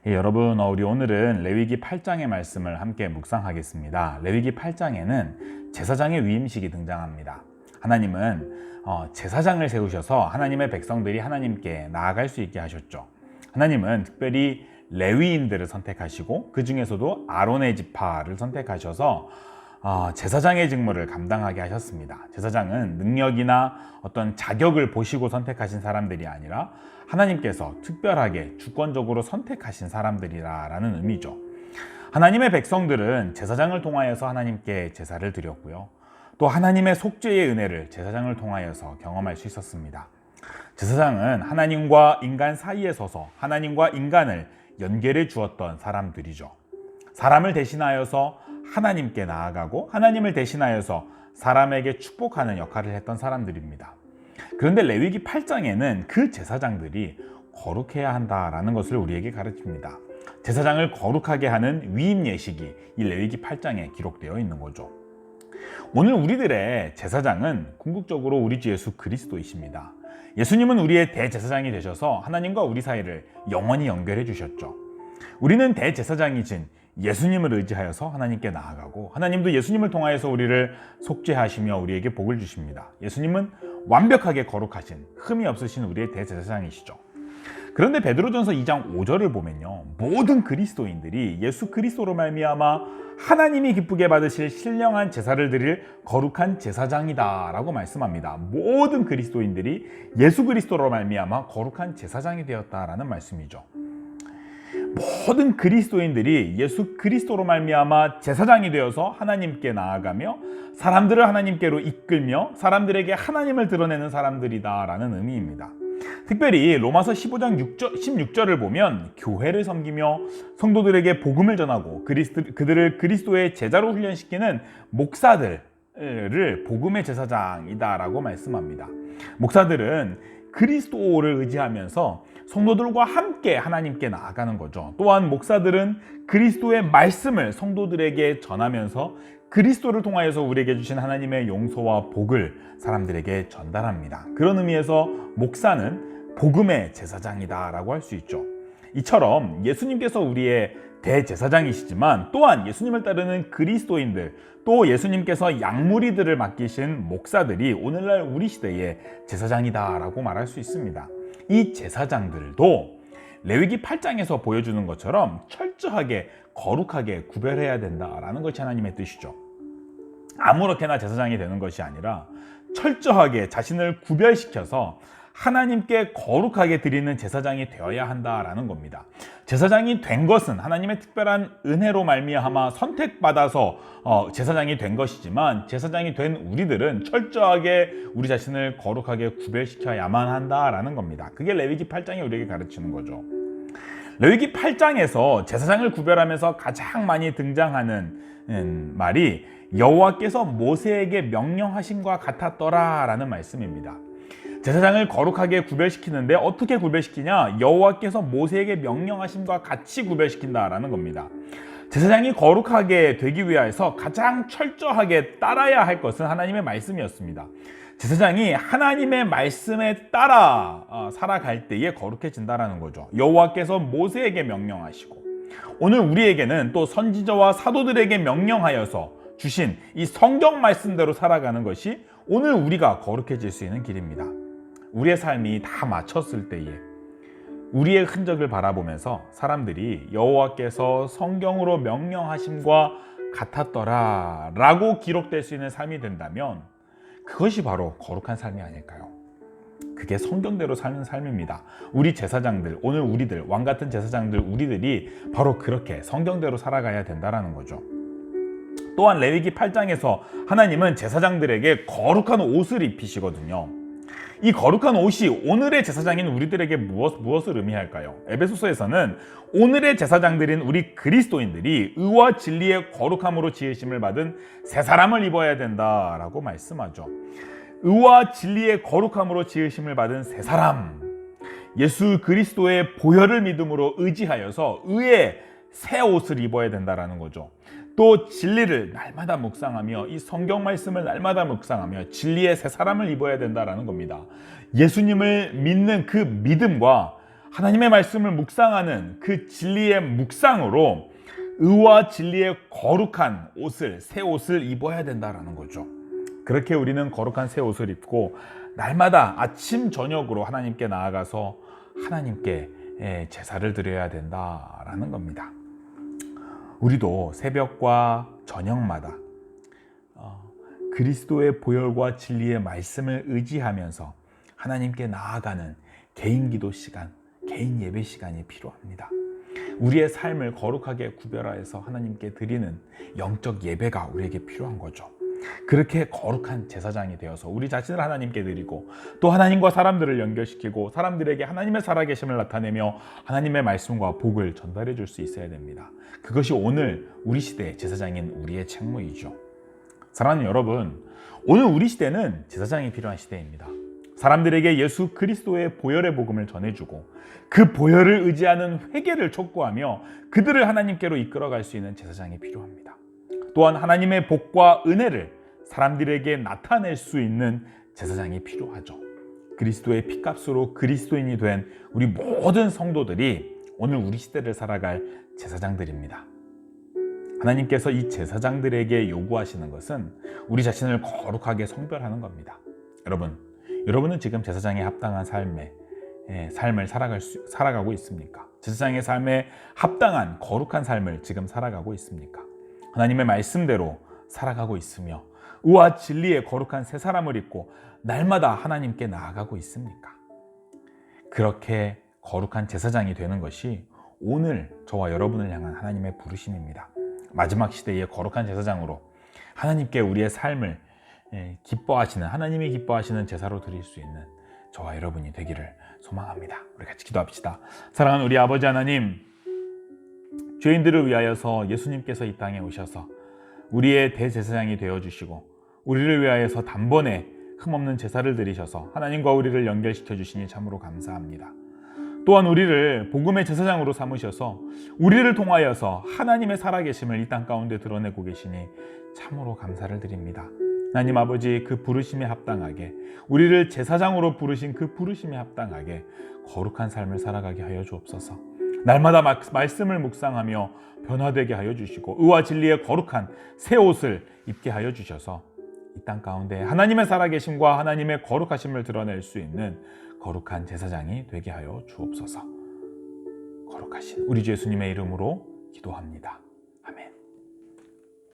여러분, 우리 오늘은 레위기 8장의 말씀을 함께 묵상하겠습니다. 레위기 8장에는 제사장의 위임식이 등장합니다. 하나님은 제사장을 세우셔서 하나님의 백성들이 하나님께 나아갈 수 있게 하셨죠. 하나님은 특별히 레위인들을 선택하시고 그 중에서도 아론의 지파를 선택하셔서 제사장의 직무를 감당하게 하셨습니다. 제사장은 능력이나 어떤 자격을 보시고 선택하신 사람들이 아니라 하나님께서 특별하게 주권적으로 선택하신 사람들이라는 의미죠. 하나님의 백성들은 제사장을 통하여서 하나님께 제사를 드렸고요. 또 하나님의 속죄의 은혜를 제사장을 통하여서 경험할 수 있었습니다. 제사장은 하나님과 인간 사이에 서서 하나님과 인간을 연결해 주었던 사람들이죠. 사람을 대신하여서 하나님께 나아가고 하나님을 대신하여서 사람에게 축복하는 역할을 했던 사람들입니다. 그런데 레위기 8장에는 그 제사장들이 거룩해야 한다라는 것을 우리에게 가르칩니다. 제사장을 거룩하게 하는 위임 예식이 이 레위기 8장에 기록되어 있는 거죠. 오늘 우리들의 제사장은 궁극적으로 우리 주 예수 그리스도이십니다. 예수님은 우리의 대제사장이 되셔서 하나님과 우리 사이를 영원히 연결해 주셨죠. 우리는 대제사장이신 예수님을 의지하여서 하나님께 나아가고 하나님도 예수님을 통하여서 우리를 속죄하시며 우리에게 복을 주십니다. 예수님은 완벽하게 거룩하신 흠이 없으신 우리의 대제사장이시죠. 그런데 베드로전서 2장 5절을 보면요, 모든 그리스도인들이 예수 그리스도로 말미암아 하나님이 기쁘게 받으실 신령한 제사를 드릴 거룩한 제사장이다 라고 말씀합니다. 모든 그리스도인들이 예수 그리스도로 말미암아 거룩한 제사장이 되었다라는 말씀이죠. 모든 그리스도인들이 예수 그리스도로 말미암아 제사장이 되어서 하나님께 나아가며 사람들을 하나님께로 이끌며 사람들에게 하나님을 드러내는 사람들이다라는 의미입니다. 특별히 로마서 15장 16절을 보면 교회를 섬기며 성도들에게 복음을 전하고 그들을 그리스도의 제자로 훈련시키는 목사들을 복음의 제사장이다라고 말씀합니다. 목사들은 그리스도를 의지하면서 성도들과 함께 하나님께 나아가는 거죠. 또한 목사들은 그리스도의 말씀을 성도들에게 전하면서 그리스도를 통하여서 우리에게 주신 하나님의 용서와 복을 사람들에게 전달합니다. 그런 의미에서 목사는 복음의 제사장이다라고 할 수 있죠. 이처럼 예수님께서 우리의 대제사장이시지만 또한 예수님을 따르는 그리스도인들, 또 예수님께서 양무리들을 맡기신 목사들이 오늘날 우리 시대의 제사장이다라고 말할 수 있습니다. 이 제사장들도 레위기 8장에서 보여주는 것처럼 철저하게 거룩하게 구별해야 된다라는 것이 하나님의 뜻이죠. 아무렇게나 제사장이 되는 것이 아니라 철저하게 자신을 구별시켜서 하나님께 거룩하게 드리는 제사장이 되어야 한다라는 겁니다. 제사장이 된 것은 하나님의 특별한 은혜로 말미암아 선택받아서 제사장이 된 것이지만 제사장이 된 우리들은 철저하게 우리 자신을 거룩하게 구별시켜야만 한다라는 겁니다. 그게 레위기 8장이 우리에게 가르치는 거죠. 레위기 8장에서 제사장을 구별하면서 가장 많이 등장하는 말이 여호와께서 모세에게 명령하심과 같았더라 라는 말씀입니다. 제사장을 거룩하게 구별시키는데 어떻게 구별시키냐? 여호와께서 모세에게 명령하심과 같이 구별시킨다라는 겁니다. 제사장이 거룩하게 되기 위해서 가장 철저하게 따라야 할 것은 하나님의 말씀이었습니다. 제사장이 하나님의 말씀에 따라 살아갈 때에 거룩해진다라는 거죠. 여호와께서 모세에게 명령하시고 오늘 우리에게는 또 선지자와 사도들에게 명령하여서 주신 이 성경 말씀대로 살아가는 것이 오늘 우리가 거룩해질 수 있는 길입니다. 우리의 삶이 다 맞췄을 때에 우리의 흔적을 바라보면서 사람들이 여호와께서 성경으로 명령하심과 같았더라 라고 기록될 수 있는 삶이 된다면 그것이 바로 거룩한 삶이 아닐까요? 그게 성경대로 사는 삶입니다. 우리 제사장들, 오늘 우리들, 왕같은 제사장들 우리들이 바로 그렇게 성경대로 살아가야 된다는 거죠. 또한 레위기 8장에서 하나님은 제사장들에게 거룩한 옷을 입히시거든요. 이 거룩한 옷이 오늘의 제사장인 우리들에게 무엇을 의미할까요? 에베소서에서는 오늘의 제사장들인 우리 그리스도인들이 의와 진리의 거룩함으로 지으심을 받은 새 사람을 입어야 된다라고 말씀하죠. 의와 진리의 거룩함으로 지으심을 받은 새 사람, 예수 그리스도의 보혈을 믿음으로 의지하여서 의의 새 옷을 입어야 된다라는 거죠. 또 진리를 날마다 묵상하며 이 성경 말씀을 날마다 묵상하며 진리의 새 사람을 입어야 된다라는 겁니다. 예수님을 믿는 그 믿음과 하나님의 말씀을 묵상하는 그 진리의 묵상으로 의와 진리의 거룩한 옷을, 새 옷을 입어야 된다라는 거죠. 그렇게 우리는 거룩한 새 옷을 입고 날마다 아침 저녁으로 하나님께 나아가서 하나님께 제사를 드려야 된다라는 겁니다. 우리도 새벽과 저녁마다 그리스도의 보혈과 진리의 말씀을 의지하면서 하나님께 나아가는 개인 기도 시간, 개인 예배 시간이 필요합니다. 우리의 삶을 거룩하게 구별하여서 하나님께 드리는 영적 예배가 우리에게 필요한 거죠. 그렇게 거룩한 제사장이 되어서 우리 자신을 하나님께 드리고 또 하나님과 사람들을 연결시키고 사람들에게 하나님의 살아계심을 나타내며 하나님의 말씀과 복을 전달해 줄 수 있어야 됩니다. 그것이 오늘 우리 시대의 제사장인 우리의 책무이죠. 사랑하는 여러분, 오늘 우리 시대는 제사장이 필요한 시대입니다. 사람들에게 예수 그리스도의 보혈의 복음을 전해주고 그 보혈을 의지하는 회개를 촉구하며 그들을 하나님께로 이끌어갈 수 있는 제사장이 필요합니다. 또한 하나님의 복과 은혜를 사람들에게 나타낼 수 있는 제사장이 필요하죠. 그리스도의 피값으로 그리스도인이 된 우리 모든 성도들이 오늘 우리 시대를 살아갈 제사장들입니다. 하나님께서 이 제사장들에게 요구하시는 것은 우리 자신을 거룩하게 성별하는 겁니다. 여러분은 지금 제사장에 합당한 삶을 살아가고 있습니까? 제사장의 삶에 합당한 거룩한 삶을 지금 살아가고 있습니까? 하나님의 말씀대로 살아가고 있으며 의와 진리의 거룩한 새 사람을 입고 날마다 하나님께 나아가고 있습니까? 그렇게 거룩한 제사장이 되는 것이 오늘 저와 여러분을 향한 하나님의 부르심입니다. 마지막 시대의 거룩한 제사장으로 하나님께 우리의 삶을 기뻐하시는, 하나님이 기뻐하시는 제사로 드릴 수 있는 저와 여러분이 되기를 소망합니다. 우리 같이 기도합시다. 사랑하는 우리 아버지 하나님, 죄인들을 위하여서 예수님께서 이 땅에 오셔서 우리의 대제사장이 되어주시고 우리를 위하여서 단번에 흠없는 제사를 드리셔서 하나님과 우리를 연결시켜 주시니 참으로 감사합니다. 또한 우리를 복음의 제사장으로 삼으셔서 우리를 통하여서 하나님의 살아계심을 이 땅 가운데 드러내고 계시니 참으로 감사를 드립니다. 하나님 아버지, 그 부르심에 합당하게, 우리를 제사장으로 부르신 그 부르심에 합당하게 거룩한 삶을 살아가게 하여 주옵소서. 날마다 말씀을 묵상하며 변화되게 하여 주시고 의와 진리의 거룩한 새 옷을 입게 하여 주셔서 이 땅 가운데 하나님의 살아계심과 하나님의 거룩하심을 드러낼 수 있는 거룩한 제사장이 되게 하여 주옵소서. 거룩하신 우리 주 예수님의 이름으로 기도합니다.